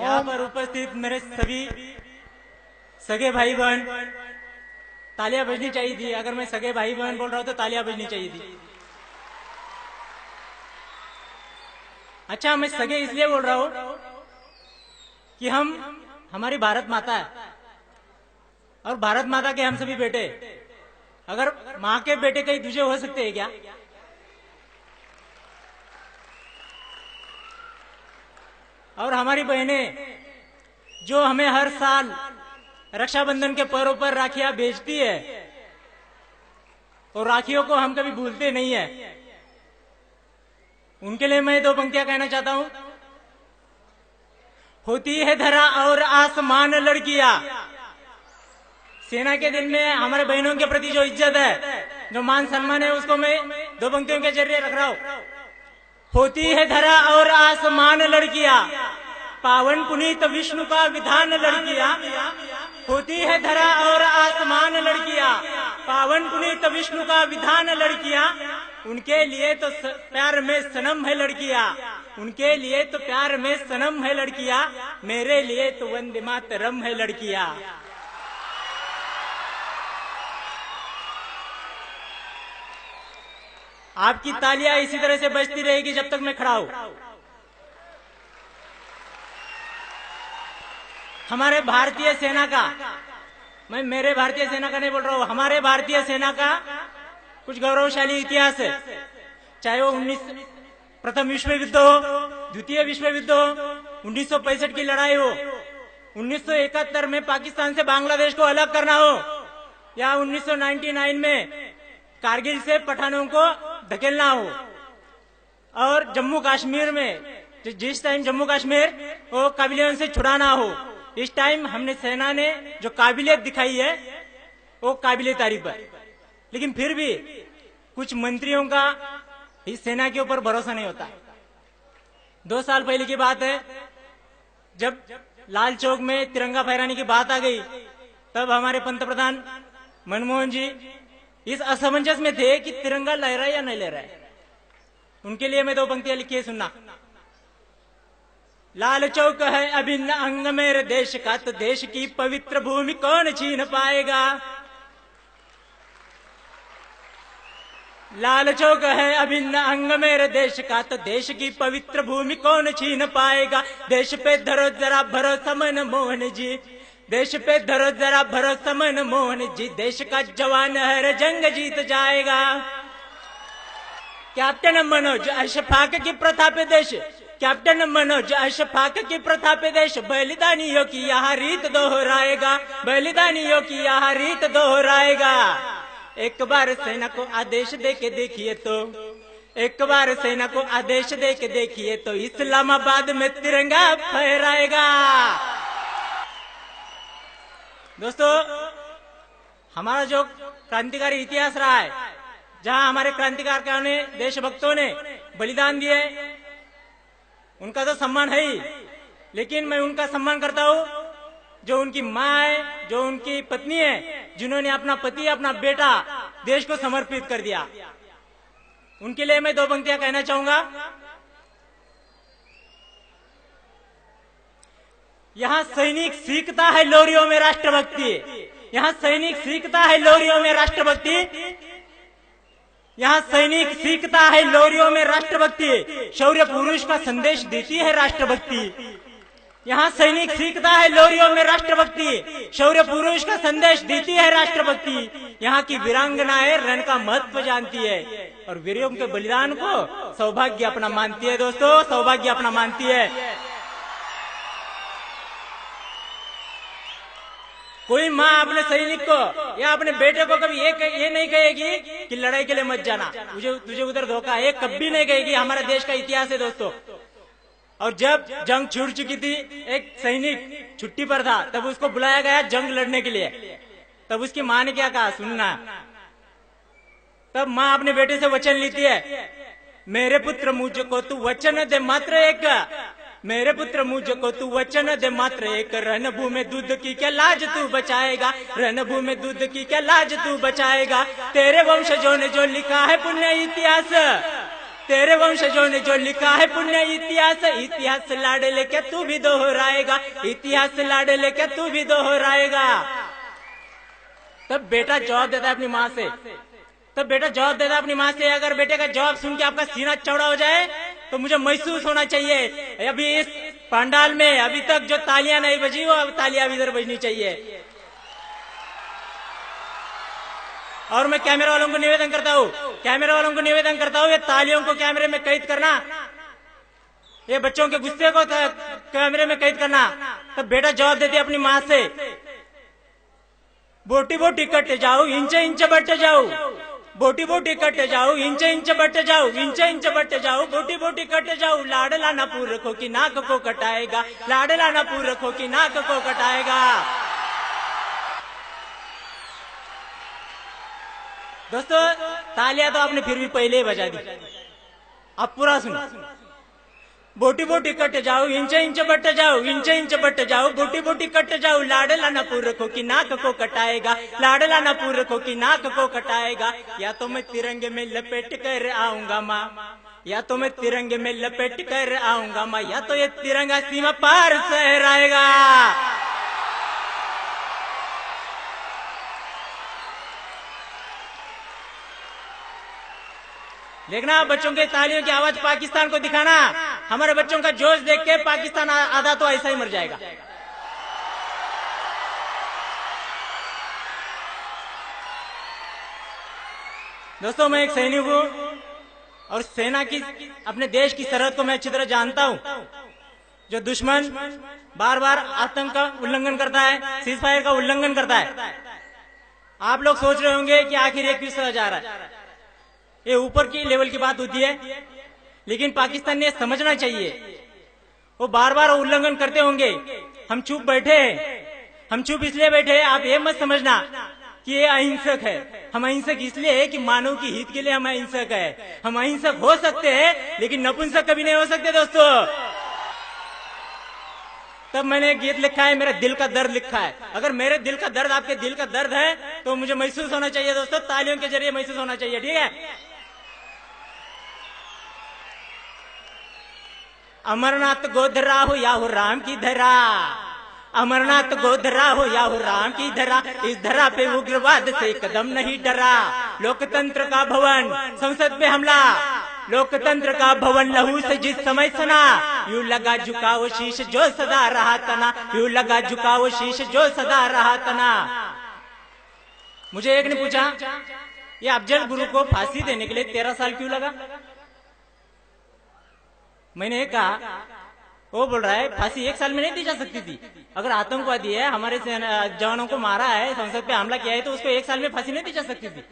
यहाँ पर उपस्थित मेरे सभी सगे भाई बहन, तालियां बजनी चाहिए थी। अगर मैं सगे भाई बहन बोल रहा हूं तो तालियां बजनी चाहिए थी। अच्छा, मैं सगे इसलिए बोल रहा हूं कि हमारी भारत माता है और भारत माता के हम सभी बेटे। अगर माँ के बेटे कहीं दूसरे हो सकते हैं क्या? और हमारी बहनें जो हमें हर साल रक्षाबंधन के पर्व पर राखियां बेचती है और राखियों को हम कभी भूलते नहीं है, उनके लिए मैं दो पंक्तियां कहना चाहता हूं। होती है धरा और आसमान लड़कियां। सेना के दिन में हमारे बहनों के प्रति जो इज्जत है, जो मान सम्मान है, उसको मैं दो पंक्तियों के जरिए रख रहा हूं। होती है धरा और आसमान लड़कियां, पावन पुनीत विष्णु का विधान लड़कियां। होती है धरा और आसमान लड़कियां, पावन पुनीत विष्णु का विधान लड़कियां। उनके लिए तो प्यार में सनम है लड़कियां, उनके लिए तो प्यार में सनम है लड़कियां, मेरे लिए तो वंदे मातरम है लड़कियां। आपकी तालियां इसी तरह से बजती रहेगी जब तक मैं खड़ा हूं। हमारे भारतीय सेना का, मैं मेरे भारतीय सेना का नहीं बोल रहा हूं, हमारे भारतीय सेना का कुछ गौरवशाली इतिहास है। चाहे वो प्रथम विश्व युद्ध हो, द्वितीय विश्व युद्ध हो, 1965 की लड़ाई हो, 1971 में पाकिस्तान से बांग्लादेश को अलग करना हो, या 1999 में कारगिल से पठानों को धकेलना हो, और जम्मू कश्मीर में जिस टाइम जम्मू कश्मीर वो काबिलियत से छुड़ाना हो, इस टाइम हमने सेना ने जो काबिलियत दिखाई है वो काबिलियत तारीफ है। लेकिन फिर भी कुछ मंत्रियों का इस सेना के ऊपर भरोसा नहीं होता। 2 साल पहले की बात है, जब लाल चौक में तिरंगा फहराने की बात आ गई, तब हमारे पंतप्रधान मनमोहन जी इस असमंजस में थे कि तिरंगा लहरा या नहीं लहरा है। उनके लिए मैं 2 पंक्तियां लिखी, सुनना। लाल चौक है अभिन्न अंग मेरे देश का, तो देश की पवित्र भूमि कौन छीन पाएगा। लाल चौक है अभिन्न अंग मेरे देश का, तो देश की पवित्र भूमि कौन छीन पाएगा। देश पे धरो जरा भरोसा मनमोहन जी, देश पे धरो जरा भरोसा मनमोहन जी, देश का जवान हर जंग जीत जाएगा। कैप्टन मनोज अशफाक की प्रथा पे देश, कैप्टन मनोज अशफाक की प्रथा पे देश, बलिदानियों की यह रीत दोहराएगा, बलिदानियों की यह रीत दोहराएगा। एक बार सेना को आदेश दे के देखिए तो, एक बार सेना को आदेश दे के देखिए तो, इस्लामाबाद में तिरंगा फहराएगा। दोस्तों, हमारा जो क्रांतिकारी इतिहास रहा है, जहां हमारे क्रांतिकारियों ने, देशभक्तों ने बलिदान दिए, उनका तो सम्मान है ही, लेकिन मैं उनका सम्मान करता हूं जो उनकी माँ है, जो उनकी पत्नी है, जिन्होंने अपना पति, अपना बेटा देश को समर्पित कर दिया। उनके लिए मैं 2 पंक्तियां कहना चाहूंगा। यहाँ सैनिक सीखता है लोरियों में राष्ट्रभक्ति, यहाँ सैनिक सीखता है लोरियों में राष्ट्रभक्ति, यहाँ सैनिक सीखता है लोरियों में राष्ट्रभक्ति, शौर्य पुरुष का संदेश देती है राष्ट्रभक्ति। यहाँ सैनिक सीखता है लोरियों में राष्ट्रभक्ति, शौर्य पुरुष का संदेश देती है राष्ट्रभक्ति। यहाँ की वीरांगनाएं रण का महत्व जानती है और वीरों के बलिदान को सौभाग्य अपना मानती है। दोस्तों, सौभाग्य अपना मानती है। कोई माँ अपने सैनिक को या अपने बेटे को कभी ये नहीं कहेगी कि लड़ाई के लिए मत जाना, तुझे उधर धोखा है, कभी नहीं कहेगी। हमारा देश का इतिहास है दोस्तों। और जब जंग छूट चुकी थी, एक सैनिक छुट्टी पर था, तब उसको बुलाया गया जंग लड़ने के लिए। तब उसकी माँ ने क्या कहा, सुनना। तब माँ अपने बेटे से वचन लेती है, मेरे पुत्र मुझको तू वचन दे, मात्र एक मेरे पुत्र मुझको तू वचन दे मात्र एक, रणभूमि दूध की क्या लाज तू बचाएगा, रणभूमि दूध की क्या लाज तू बचाएगा। तेरे वंशजों ने जो लिखा है पुण्य इतिहास, तेरे वंशजों ने जो लिखा है पुण्य इतिहास, इतिहास लाड़े लेके तू भी दोहराएगा, इतिहास लाड़े लेके तू भी दोहराएगा। तब बेटा जवाब देता है अपनी माँ से, तब बेटा जवाब देता है अपनी माँ से। अगर बेटे का जवाब सुन के आपका सीना चौड़ा हो जाए तो मुझे महसूस होना चाहिए अभी इस पंडाल में अभी तक जो तालियां नहीं बजी वो अब तालियां भी इधर बजनी चाहिए। और मैं कैमरा वालों को निवेदन करता हूँ, कैमरा वालों को निवेदन करता हूँ, ये तालियों को कैमरे में कैद करना, ये बच्चों के गुस्से को कैमरे में कैद करना। तब बेटा जवाब देती अपनी माँ से, बोटी बोटी कट जाओ इंच इंच बट जाओ, बोटी बोटी कट जाओ इंच इंच बट जाओ, इंच इंच बट जाओ बोटी बोटी कट जाओ। लाडला ना पूरखों की नाक को कटाएगा, लाडला ना पूरखों की नाक को कटाएगा। दोस्तों तालियां तो आपने फिर भी पहले ही बजा दी, अब पूरा सुनो। बोटी बोटी कट जाओ इंच इंच बट जाओ, इंच इंच बट जाओ बोटी बोटी कट जाओ। लाडला ना पूरखों की नाक को कटाएगा, लाडला ना पूरखों की नाक को कटाएगा। या तो मैं तिरंगे में लपेट कर आऊंगा माँ, या तो मैं तिरंगे में लपेट कर आऊंगा माँ, या तो ये तिरंगा सीमा पार सहराएगा। देखना बच्चों के तालियों की आवाज पाकिस्तान को दिखाना, हमारे बच्चों का जोश देख के पाकिस्तान आधा तो ऐसा ही मर जाएगा। दोस्तों मैं एक सैनिक हूं और सेना की अपने देश की सरहद को मैं अच्छी तरह जानता हूं। जो दुश्मन बार बार आतंक का उल्लंघन करता है, सीज फायर का उल्लंघन करता है, आप लोग सोच रहे होंगे कि आखिर ये क्यों जा रहा है, ये ऊपर की लेवल की बात होती है। लेकिन पाकिस्तान ने समझना चाहिए, वो बार बार उल्लंघन करते होंगे, हम चुप बैठे हैं, हम चुप इसलिए बैठे हैं, आप ये मत समझना कि ये अहिंसक है। हम अहिंसक इसलिए है कि मानव की हित के लिए हम अहिंसक है। हम अहिंसक हो सकते हैं लेकिन नपुंसक कभी नहीं हो सकते दोस्तों। तब मैंने एक गीत लिखा है, मेरा दिल का दर्द लिखा है। अगर मेरे दिल का दर्द आपके दिल का दर्द है तो मुझे महसूस होना चाहिए दोस्तों, तालियों के जरिए महसूस होना चाहिए, ठीक है। अमरनाथ गोधरा हो या हो राम की धरा, अमरनाथ गोधरा हो या हो राम की धरा, इस धरा पे उग्रवाद से कदम नहीं डरा। लोकतंत्र का भवन संसद पे हमला, लोकतंत्र का भवन लहू से जिस समय सना, यूं लगा झुकाओ शीश जो सदा रहा तना, यूं लगा झुकाओ शीश जो सदा रहा तना। मुझे एक ने पूछा ये अफजल गुरु को फांसी देने के लिए 13 साल क्यों लगा। मैंने कहा, वो बोल रहा है फांसी 1 साल में नहीं दी जा सकती थी। अगर आतंकवादी है, हमारे जवानों को मारा है, संसद पे हमला किया है, तो उसको 1 साल में फांसी नहीं दी जा सकती थी।